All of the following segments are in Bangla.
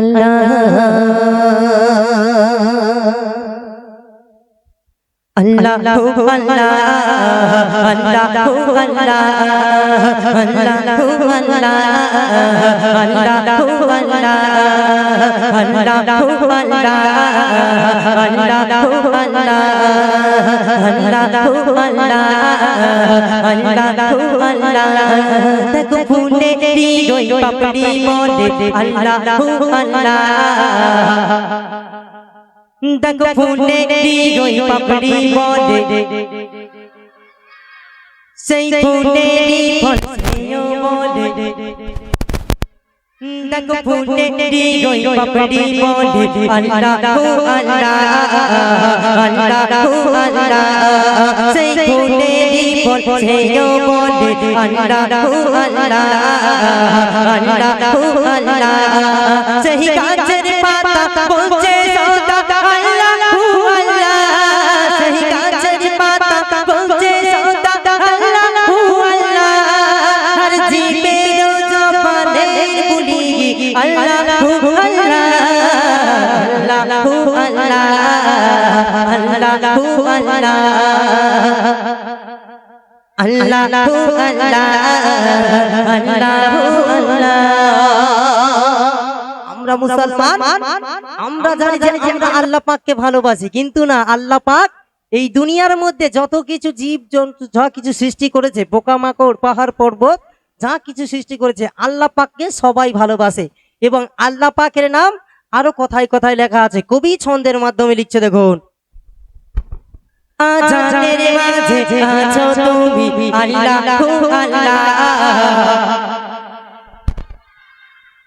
अल्लाहु अल्लाह अल्लाहु अल्लाह अल्लाहु अल्लाह अल्लाहु अल्लाह अल्लाहु अल्लाह अल्लाहु अल्लाह अल्लाहु अल्लाह अल्लाहु अल्लाह तक फूले दी गई पपड़ी मोले अल्लाहु अल्लाह तक फूले दी गई पपड़ी मोले सही फूले दी फसियों मोले तक फूले दी गई पपड़ी मोले अल्लाहु अल्लाह अल्लाहु अल्लाह सही फूले दी फसियों मोले अल्लाहु अल्लाह अल्लाहु अल्लाह सही गाजर पाता पहुंचे सौदा अल्लाहु अल्लाह सही गाजर पाता पहुंचे सौदा अल्लाहु अल्लाह हर जी पे रोज़ पाने बुली अल्लाहु अल्लाह अल्लाहु अल्लाह अल्लाहु अल्लाह अल्लाहु अल्लाह अल्लाहु अल्लाह আমরা মুসলমান আমরা জানি যে আমরা আল্লাহ পাককে ভালোবাসি কিন্তু না আল্লাহ পাক এই দুনিয়ার মধ্যে যত কিছু জীব জন্তু যা কিছু সৃষ্টি করেছে পোকামাকড় পাহাড় পর্বত যা কিছু সৃষ্টি করেছে আল্লাহ পাককে সবাই ভালোবাসে এবং আল্লাহ পাকের নাম আরো কথায় কথায় লেখা আছে কবি ছন্দের মাধ্যমে লিখছে দেখুন আজানের মাঝে আছো তুমি আল্লাহু আল্লাহ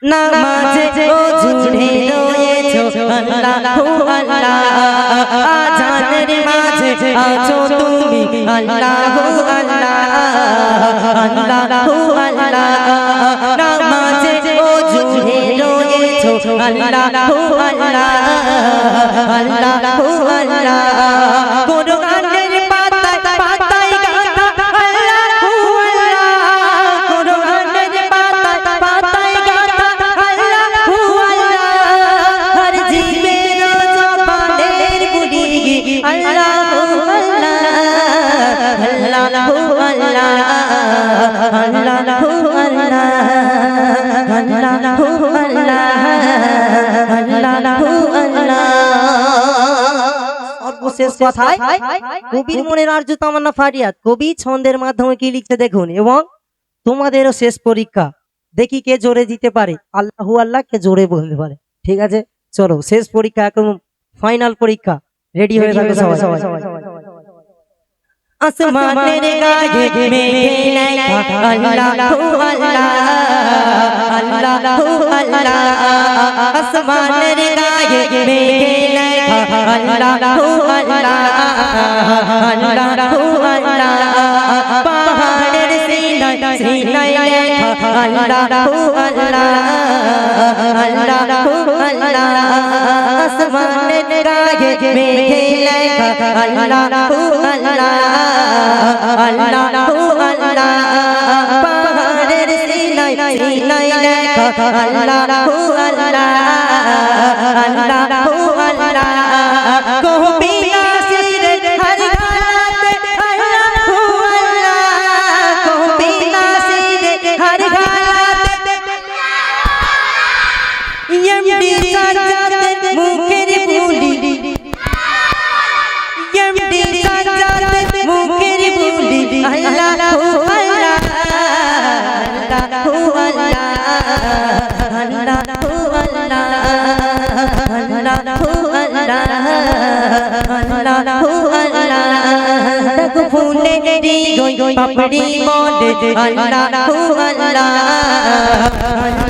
নামাজে ওজুরে রয়েছো আল্লাহু আল্লাহ আজানের মাঝে আছো তুমি আল্লাহু আল্লাহ আল্লাহু আল্লাহ নামাজে ওজুরে রয়েছো আল্লাহু আল্লাহ আল্লাহু আল্লাহ কোরআনের পাতায় পাতায় গাথা আল্লাহু আল্লাহ কোরআনের পাতায় পাতায় গাথা আল্লাহু আল্লাহ হর জীবের জবানের বুলি আল্লাহু আল্লাহ আল্লাহু আল্লাহ আল্লাহু আল্লাহ আল্লাহু আল্লাহ আল্লাহু আল্লাহ সর্বশেষ কথায় কবির মনের আরজু তামান্না ফারিয়াদ কবি ছন্দের মাধ্যমে কি লিখতে দেখুন এবং তোমাদেরও শেষ পরীক্ষা দেখি কে জোরে দিতে পারে আল্লাহু আল্লাহ কে জোরে বলতে পারে ঠিক আছে চলো শেষ পরীক্ষা একদম ফাইনাল পরীক্ষা রেডি হয়ে থাকো সবাই আসমানের গায়ে মেঘে লেখা আল্লাহু আল্লাহ আল্লাহু আল্লাহ আসমানের গায়ে মেঘে লেখা আল্লাহু আল্লাহ আল্লাহু আল্লাহ পাহাড়ের সিনায় লেখা আল্লাহু আল্লাহ আল্লাহু আল্লাহ আসমানের গায়ে মেঘে লেখা আল্লাহু আল্লাহ আল্লাহু আল্লাহ পাহাড়ের সিনায় লেখা আল্লাহু আল্লাহ আল্লাহু আল্লাহ কবি নাসিরের হর গালাতে আল্লাহু আল্লাহ কবি নাসিরের হর গালাতে এমডি সাজ্জাদের মুখের বুলি এমডি সাজ্জাদের মুখের বুলি আল্লাহু আল্লাহ আল্লাহু আল্লাহ আল্লাহু আল্লাহ আল্লাহু আল্লাহ আল্লাহু আল্লাহ তক ফুলে দি গই পাপড়ি মোলে আল্লাহু আল্লাহ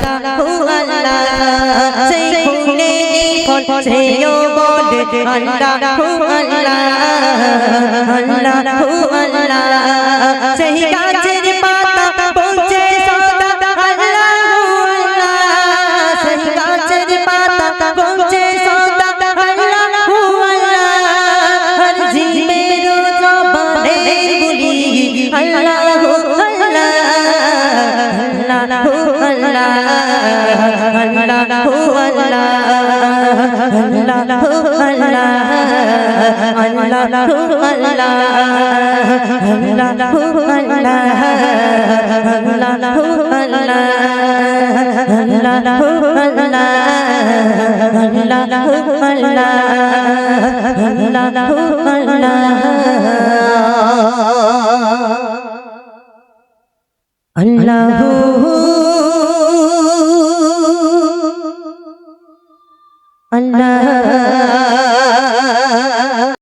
আল্লাহু আল্লাহ সেই ফুলে দি ফসেও বলে আল্লাহু আল্লাহ আল্লাহু আল্লাহ সেই গাছের পাতা পৌঁছে সদা আল্লাহু আল্লাহ সেই গাছের পাতা পৌঁছে সদা আল্লাহু আল্লাহ হর জীবের জবানের বুলি আল্লাহু আল্লাহ আল্লাহু আল্লাহ আল্লাহু আল্লাহ Allah